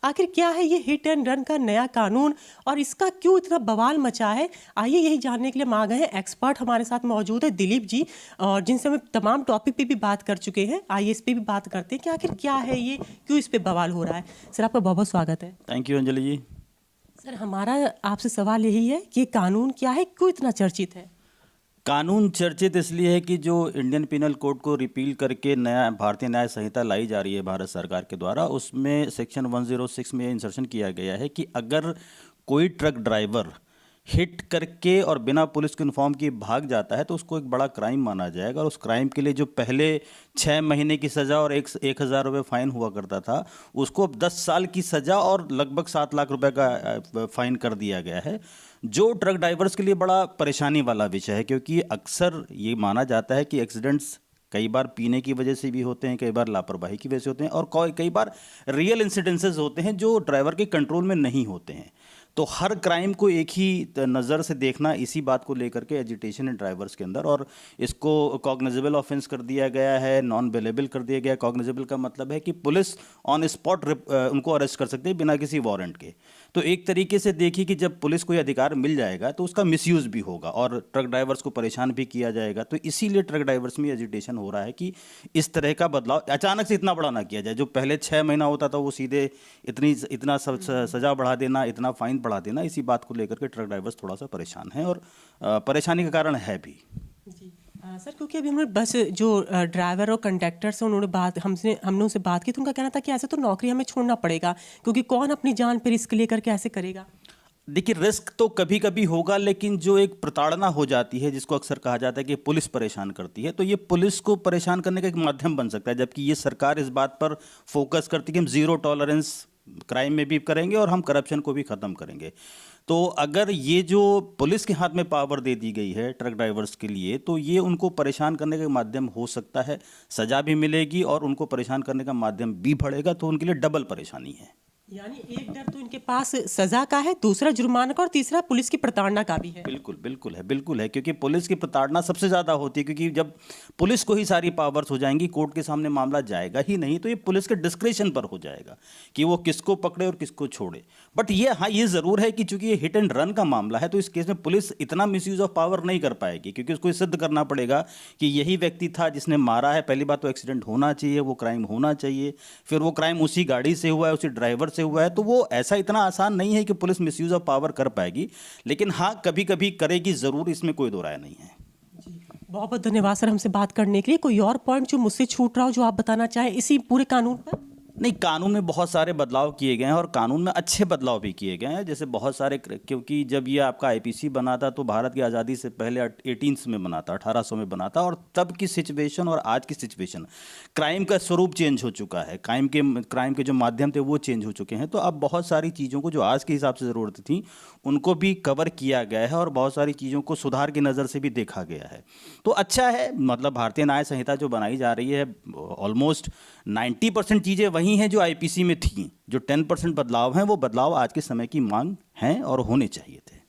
आखिर क्या है ये हिट एंड रन का नया कानून और इसका क्यों इतना बवाल मचा है? आइए यही जानने के लिए हम आ गए हैं। एक्सपर्ट हमारे साथ मौजूद है दिलीप जी, और जिनसे हम तमाम टॉपिक पे भी बात कर चुके हैं। आइए इस पे भी बात करते हैं कि आखिर क्या है ये, क्यों इस पे बवाल हो रहा है। सर, आपका बहुत बहुत स्वागत है। Thank you Anjali ji. Sir, हमारा आपसे सवाल यही है कि ये कानून क्या है, क्यों इतना चर्चित है? कानून चर्चित इसलिए है कि जो इंडियन पिनल कोड को रिपील करके नया भारतीय न्याय संहिता लाई जा रही है भारत सरकार के द्वारा, उसमें सेक्शन 106 में इंसर्शन किया गया है कि अगर कोई ट्रक ड्राइवर हिट करके और बिना पुलिस को इन्फॉर्म किए भाग जाता है तो उसको एक बड़ा क्राइम माना जाएगा, और उस क्राइम के लिए जो पहले 6 महीने की सज़ा और 1,000 रुपये फाइन हुआ करता था, उसको अब 10 साल की सज़ा और लगभग 7 लाख रुपए का फाइन कर दिया गया है, जो ट्रक ड्राइवर्स के लिए बड़ा परेशानी वाला विषय है। क्योंकि अक्सर ये माना जाता है कि एक्सीडेंट्स कई बार पीने की वजह से भी होते हैं, कई बार लापरवाही की वजह से होते हैं, और कई बार रियल इंसिडेंसेस होते हैं जो ड्राइवर के कंट्रोल में नहीं होते हैं। तो हर क्राइम को एक ही नज़र से देखना, इसी बात को लेकर के एजिटेशन है ड्राइवर्स के अंदर, और इसको कॉग्निजेबल ऑफेंस कर दिया गया है, नॉन बेलेबल कर दिया गया है। कॉग्निजेबल का मतलब है कि पुलिस ऑन स्पॉट उनको अरेस्ट कर सकती है बिना किसी वारंट के। तो एक तरीके से देखिए कि जब पुलिस को ये अधिकार मिल जाएगा तो उसका मिसयूज़ भी होगा और ट्रक ड्राइवर्स को परेशान भी किया जाएगा। तो इसीलिए ट्रक ड्राइवर्स में एजिटेशन हो रहा है कि इस तरह का बदलाव अचानक से इतना बड़ा ना किया जाए। जो पहले 6 महीना होता था वो सीधे इतना सज़ा बढ़ा देना, इतना फाइन बढ़ा देना, इसी बात को लेकर के ट्रक ड्राइवर्स थोड़ा सा परेशान हैं, और परेशानी का कारण है भी। जी सर, क्योंकि अभी हमने बस जो ड्राइवर और कंडक्टर से हमने उनसे बात की, तो उनका कहना था कि ऐसे तो नौकरी हमें छोड़ना पड़ेगा, क्योंकि कौन अपनी जान पे रिस्क लेकर के ऐसे करेगा। देखिए, रिस्क तो कभी कभी होगा, लेकिन जो एक प्रताड़ना हो जाती है जिसको अक्सर कहा जाता है कि पुलिस परेशान करती है, तो ये पुलिस को परेशान करने का एक माध्यम बन सकता है। जबकि ये सरकार इस बात पर फोकस करती है कि हम जीरो टॉलरेंस क्राइम में भी करेंगे और हम करप्शन को भी ख़त्म करेंगे। तो अगर ये जो पुलिस के हाथ में पावर दे दी गई है ट्रक ड्राइवर्स के लिए, तो ये उनको परेशान करने का माध्यम हो सकता है। सज़ा भी मिलेगी और उनको परेशान करने का माध्यम भी बढ़ेगा, तो उनके लिए डबल परेशानी है। यानी एक डर तो इनके पास सजा का है, दूसरा जुर्माना का, और तीसरा पुलिस की प्रताड़ना का भी है। बिल्कुल बिल्कुल है, बिल्कुल है, क्योंकि पुलिस की प्रताड़ना सबसे ज़्यादा होती है। क्योंकि जब पुलिस को ही सारी पावर्स हो जाएंगी, कोर्ट के सामने मामला जाएगा ही नहीं, तो ये पुलिस के डिस्क्रिशन पर हो जाएगा कि वो किसको पकड़े और किसको छोड़े। बट ये हाँ, ये ज़रूर है कि चूंकि ये हिट एंड रन का मामला है, तो इस केस में पुलिस इतना मिसयूज़ ऑफ पावर नहीं कर पाएगी, क्योंकि उसको सिद्ध करना पड़ेगा कि यही व्यक्ति था जिसने मारा है। पहली बात तो एक्सीडेंट होना चाहिए, वो क्राइम होना चाहिए, फिर वो क्राइम उसी गाड़ी से हुआ है, उसी ड्राइवर से हुआ है। तो वो ऐसा इतना आसान नहीं है कि पुलिस मिसयूज ऑफ पावर कर पाएगी, लेकिन हाँ, कभी कभी करेगी ज़रूर, इसमें कोई दो राय नहीं है। जी, बहुत बहुत धन्यवाद सर हमसे बात करने के लिए। कोई और पॉइंट जो मुझसे छूट रहा हो जो आप बताना चाहें इसी पूरे कानून पर? नहीं, कानून में बहुत सारे बदलाव किए गए हैं और कानून में अच्छे बदलाव भी किए गए हैं। जैसे बहुत सारे, क्योंकि जब ये आपका आईपीसी बना था तो भारत की आज़ादी से पहले 1800 में बना था, 1800 में बना था, और तब की सिचुएशन और आज की सिचुएशन, क्राइम का स्वरूप चेंज हो चुका है, क्राइम के जो माध्यम थे वो चेंज हो चुके हैं। तो अब बहुत सारी चीज़ों को जो आज के हिसाब से ज़रूरत थी उनको भी कवर किया गया है, और बहुत सारी चीज़ों को सुधार की नज़र से भी देखा गया है। तो अच्छा है, मतलब भारतीय न्याय संहिता जो बनाई जा रही है, ऑलमोस्ट 90% चीज़ें वही हैं जो आईपीसी में थी। जो 10% बदलाव हैं, वो बदलाव आज के समय की मांग हैं और होने चाहिए थे।